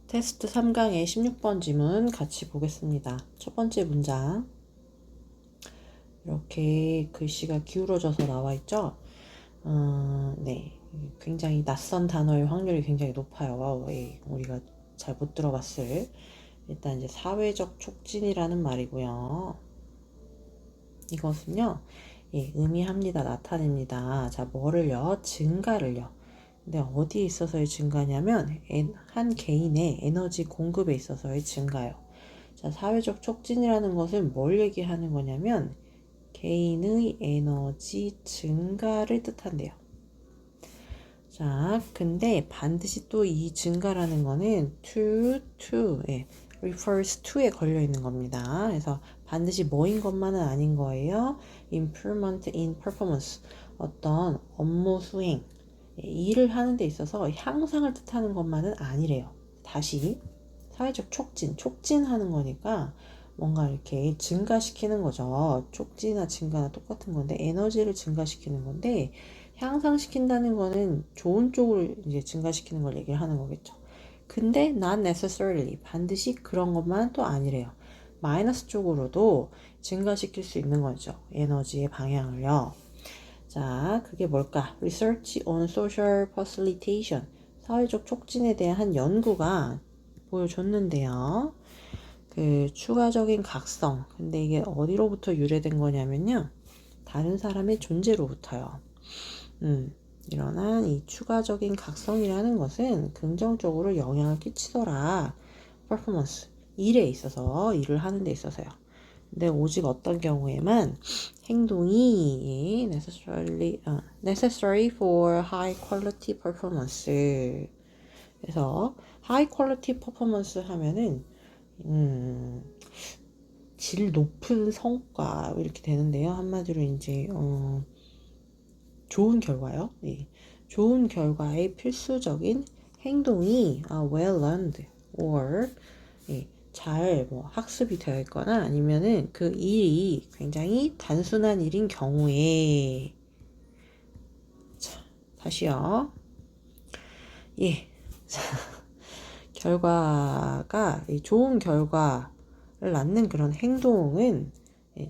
테스트 3강의 16번 지문 같이 보겠습니다. 첫 번째 문장. 이렇게 글씨가 기울어져서 나와 있죠? 네. 굉장히 낯선 단어의 확률이 굉장히 높아요. 우리가 잘 못 들어봤을. 일단 이제 사회적 촉진이라는 말이고요. 이것은요, 의미합니다. 나타냅니다. 자, 뭐를요? 증가를요. 근데 어디에 있어서의 증가냐면 한 개인의 에너지 공급에 있어서의 증가요. 자, 사회적 촉진이라는 것은 뭘 얘기하는 거냐면 개인의 에너지 증가를 뜻한대요. 자, 근데 반드시 또 이 증가라는 거는 refers to에 걸려 있는 겁니다. 그래서 반드시 뭐인 것만은 아닌 거예요. improvement in performance. 어떤 업무 수행, 일을 하는 데 있어서 향상을 뜻하는 것만은 아니래요. 다시 사회적 촉진하는 거니까 뭔가 이렇게 증가시키는 거죠. 촉진이나 증가나 똑같은 건데 에너지를 증가시키는 건데 향상시킨다는 거는 좋은 쪽으로 이제 증가시키는 걸 얘기를 하는 거겠죠. 근데 not necessarily 반드시 그런 것만 또 아니래요. 마이너스 쪽으로도 증가시킬 수 있는 거죠. 에너지의 방향을요. 자, 그게 뭘까? Research on Social Facilitation. 사회적 촉진에 대한 한 연구가 보여줬는데요. 그 추가적인 각성. 근데 이게 어디로부터 유래된 거냐면요. 다른 사람의 존재로부터요. 일어난 이 추가적인 각성이라는 것은 긍정적으로 영향을 끼치더라. 퍼포먼스. 일에 있어서, 일을 하는 데 있어서요. 근데 오직 어떤 경우에만 행동이 necessary for high quality performance. 그래서 high quality performance 하면은 질 높은 성과 이렇게 되는데요. 한마디로 이제 좋은 결과요. 예. 좋은 결과의 필수적인 행동이 well learned or 잘 학습이 되어 있거나 아니면은 그 일이 굉장히 단순한 일인 경우에 자, 다시요. 예. 자, 결과가 좋은 결과를 낳는 그런 행동은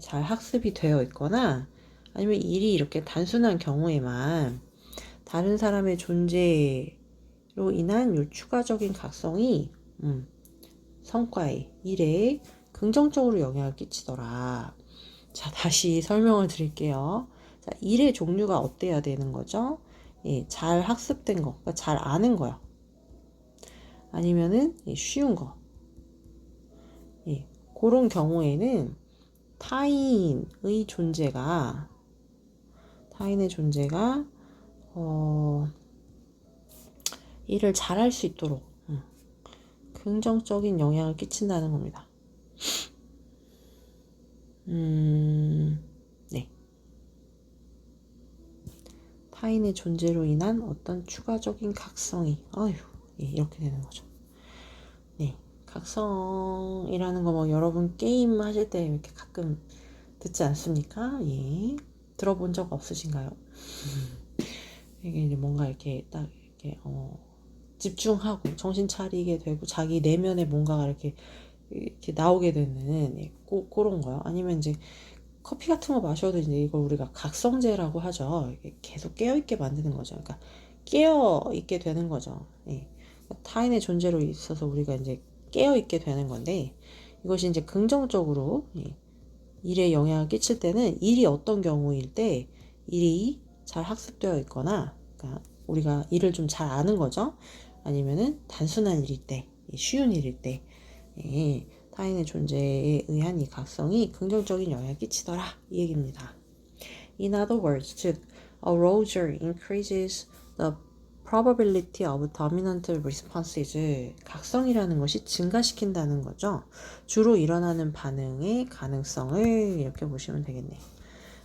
잘 학습이 되어 있거나 아니면 일이 이렇게 단순한 경우에만 다른 사람의 존재로 인한 요 추가적인 각성이 성과에, 일에 긍정적으로 영향을 끼치더라. 자, 다시 설명을 드릴게요. 자, 일의 종류가 어때야 되는 거죠? 잘 학습된 거, 그러니까 잘 아는 거요. 아니면은 쉬운 거. 그런 경우에는 타인의 존재가 일을 잘할 수 있도록 긍정적인 영향을 끼친다는 겁니다. 네. 타인의 존재로 인한 어떤 추가적인 각성이, 이렇게 되는 거죠. 네. 각성이라는 거 뭐 여러분 게임 하실 때 이렇게 가끔 듣지 않습니까? 예. 들어본 적 없으신가요? 이게 이제 뭔가 이렇게 딱 이렇게 집중하고 정신 차리게 되고 자기 내면에 뭔가가 이렇게 나오게 되는 그런 거요. 아니면 이제 커피 같은 거 마셔도 이제 이걸 우리가 각성제라고 하죠. 이게 계속 깨어있게 만드는 거죠. 그러니까 깨어있게 되는 거죠. 타인의 존재로 있어서 우리가 이제 깨어있게 되는 건데 이것이 이제 긍정적으로 일에 영향을 끼칠 때는 일이 어떤 경우일 때 일이 잘 학습되어 있거나 그러니까 우리가 일을 좀 잘 아는 거죠. 아니면은 단순한 일일 때, 쉬운 일일 때 타인의 존재에 의한 이 각성이 긍정적인 영향을 끼치더라 이 얘기입니다. In other words, 즉 arousal increases the probability of dominant responses. 각성이라는 것이 증가시킨다는 거죠. 주로 일어나는 반응의 가능성을 이렇게 보시면 되겠네요.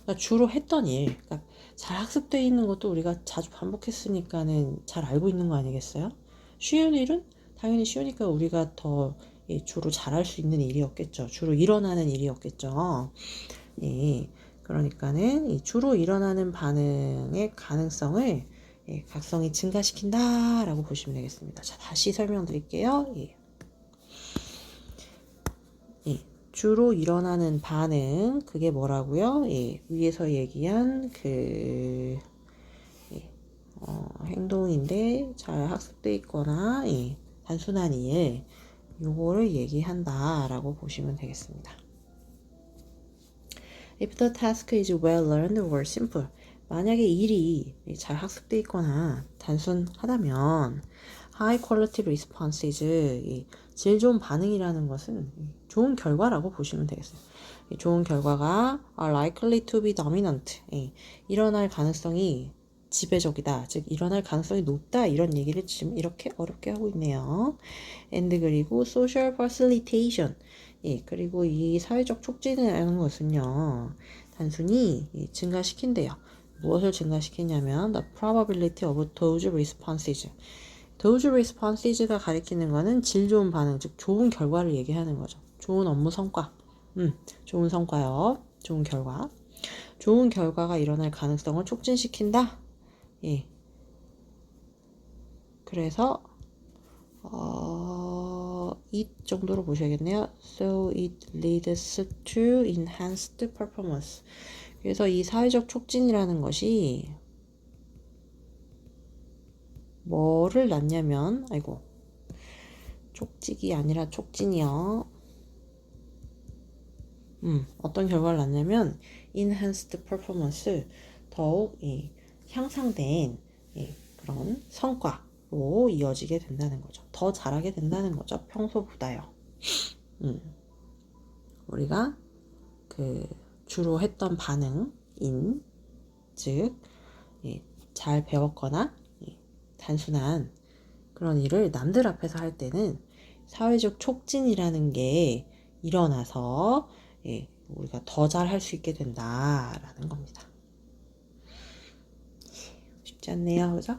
그러니까 주로 했던 일, 그러니까 잘 학습되어 있는 것도 우리가 자주 반복했으니까는 잘 알고 있는 거 아니겠어요? 쉬운 일은 당연히 쉬우니까 우리가 더 주로 잘할 수 있는 일이었겠죠. 주로 일어나는 일이었겠죠. 그러니까는 주로 일어나는 반응의 가능성을 각성이 증가시킨다라고 보시면 되겠습니다. 자, 다시 설명드릴게요. 주로 일어나는 반응, 그게 뭐라고요? 예, 위에서 얘기한 행동인데 잘 학습돼 있거나 예, 단순한 일, 요거를 얘기한다 라고 보시면 되겠습니다. If the task is well learned or simple, 만약에 일이 잘 학습돼 있거나 단순하다면 high quality response is 질 좋은 반응이라는 것은 좋은 결과라고 보시면 되겠어요. 좋은 결과가 are likely to be dominant, 일어날 가능성이 지배적이다, 즉 일어날 가능성이 높다, 이런 얘기를 지금 이렇게 어렵게 하고 있네요. and 그리고 social facilitation, 그리고 이 사회적 촉진이라는 것은요, 단순히 증가시킨대요. 무엇을 증가시키냐면 the probability of those responses. those responses가 가리키는 거는 질 좋은 반응, 즉 좋은 결과를 얘기하는 거죠. 좋은 업무 성과, 좋은 성과요. 좋은 결과. 좋은 결과가 일어날 가능성을 촉진시킨다. 예. 그래서 이 정도로 보셔야겠네요. So it leads to enhanced performance. 그래서 이 사회적 촉진이라는 것이 뭐를 낳냐면, 아이고, 촉직이 아니라 촉진이요. 어떤 결과를 낳냐면 enhanced performance, 더욱 향상된 그런 성과로 이어지게 된다는 거죠. 더 잘하게 된다는 거죠. 평소보다요. 우리가 주로 했던 반응인, 즉 잘 배웠거나 단순한 그런 일을 남들 앞에서 할 때는 사회적 촉진이라는 게 일어나서 우리가 더 잘 할 수 있게 된다라는 겁니다. 쉽지 않네요, 그죠?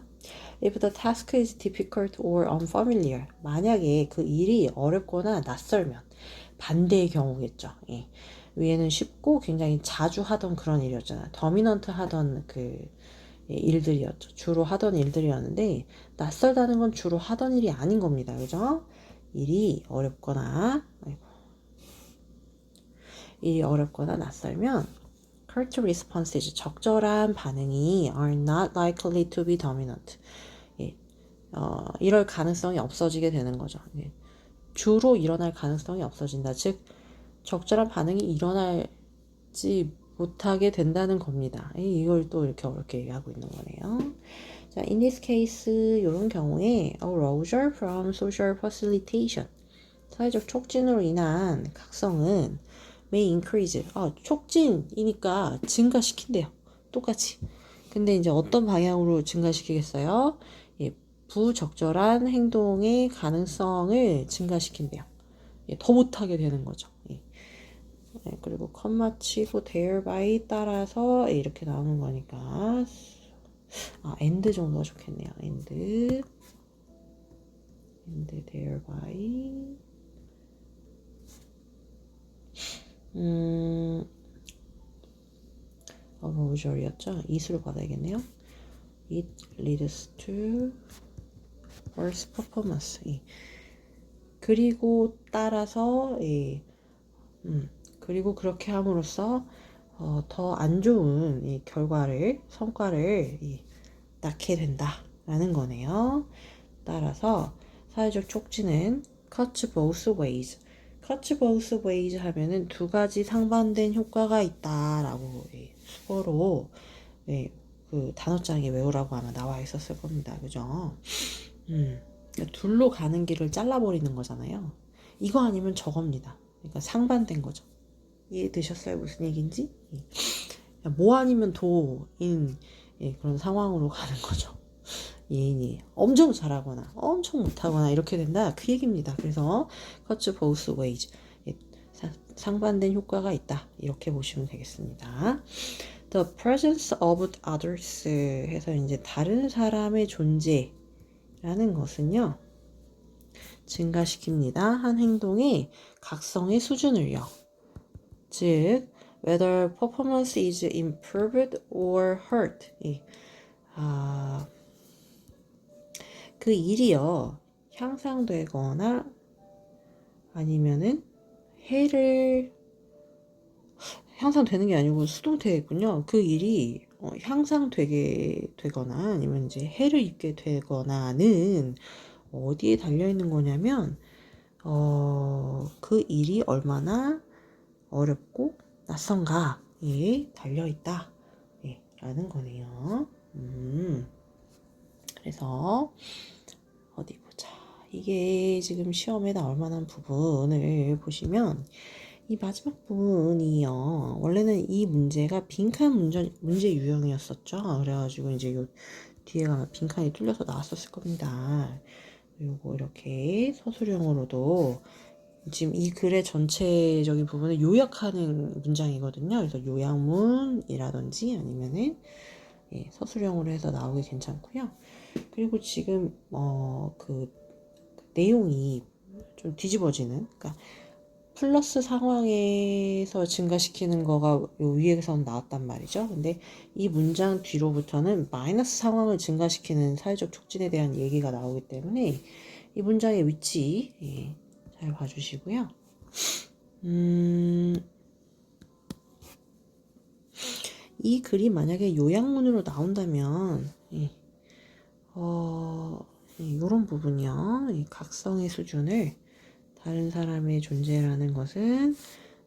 If the task is difficult or unfamiliar, 만약에 그 일이 어렵거나 낯설면 반대의 경우겠죠. 위에는 쉽고 굉장히 자주 하던 그런 일이었잖아요. 더미넌트 하던 일들이었죠. 주로 하던 일들이었는데 낯설다는 건 주로 하던 일이 아닌 겁니다. 그죠? 일이 어렵거나 낯설면 correct responses, 적절한 반응이 are not likely to be dominant. 이럴 가능성이 없어지게 되는 거죠. 주로 일어날 가능성이 없어진다. 즉 적절한 반응이 일어나지 못하게 된다는 겁니다. 이걸 또 이렇게 어렵게 얘기하고 있는 거네요. 자, in this case, 이런 경우에 arousal from social facilitation, 사회적 촉진으로 인한 각성은 may increase, 촉진이니까 증가시킨대요. 똑같이. 근데 이제 어떤 방향으로 증가시키겠어요? 부적절한 행동의 가능성을 증가시킨대요. 더 못하게 되는 거죠. 그리고 컴마 치고 thereby 따라서 이렇게 나오는 거니까 and 정도가 좋겠네요. and thereby arousal이었죠. 이수를 받아야겠네요. It leads to worse performance. 그리고 따라서 그리고 그렇게 함으로써 더 안 좋은 성과를 낳게 된다라는 거네요. 따라서 사회적 촉진은 cuts both ways. cuts both ways 하면은 두 가지 상반된 효과가 있다라고 수어로 그 단어장에 외우라고 아마 나와 있었을 겁니다. 그죠? 둘로 가는 길을 잘라버리는 거잖아요. 이거 아니면 저겁니다. 그러니까 상반된 거죠. 이해되셨어요? 무슨 얘기인지? 뭐 아니면 도인 그런 상황으로 가는 거죠. 예인이 엄청 잘하거나 엄청 못하거나 이렇게 된다, 그 얘기입니다. 그래서 cuts both ways, 상반된 효과가 있다, 이렇게 보시면 되겠습니다. The presence of others 해서 이제 다른 사람의 존재라는 것은요, 증가시킵니다. 한 행동의 각성의 수준을요. 즉 whether performance is improved or hurt, 그 일이요 향상되거나 아니면은 해를 향상되는 게 아니고 수동태겠군요. 그 일이 향상되게 되거나 아니면 이제 해를 입게 되거나는 어디에 달려 있는 거냐면 그 일이 얼마나 어렵고 낯선가에 달려 있다. 예, 라는 거네요. 그래서 어디 보자. 이게 지금 시험에 나올 만한 부분을 보시면 이 마지막 부분이요. 원래는 이 문제가 빈칸 문제 유형이었었죠. 그래가지고 이제 요 뒤에가 빈칸이 뚫려서 나왔었을 겁니다. 요거 이렇게 서술형으로도 지금 이 글의 전체적인 부분을 요약하는 문장이거든요. 그래서 요약문이라든지 아니면은 서술형으로 해서 나오기 괜찮고요. 그리고 지금 그 내용이 좀 뒤집어지는, 그러니까 플러스 상황에서 증가시키는 거가 요 위에선 나왔단 말이죠. 근데 이 문장 뒤로부터는 마이너스 상황을 증가시키는 사회적 촉진에 대한 얘기가 나오기 때문에 이 문장의 위치 잘 봐주시고요. 이 글이 만약에 요약문으로 나온다면 이런 부분이요. 이 각성의 수준을 다른 사람의 존재라는 것은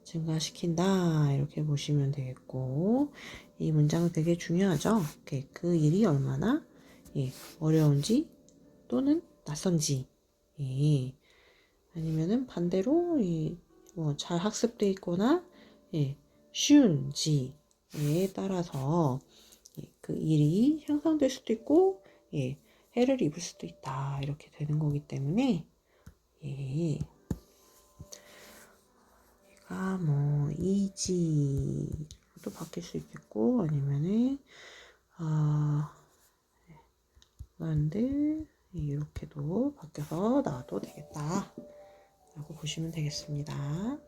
증가시킨다. 이렇게 보시면 되겠고, 이 문장은 되게 중요하죠. 그 일이 얼마나 어려운지 또는 낯선지, 아니면은 반대로 잘 학습돼 있거나 쉬운지에 따라서 그 일이 향상될 수도 있고 해를 입을 수도 있다. 이렇게 되는 거기 때문에 얘가 뭐 easy로도 바뀔 수 있겠고 아니면은 learned 이렇게도 바뀌어서 나와도 되겠다 라고 보시면 되겠습니다.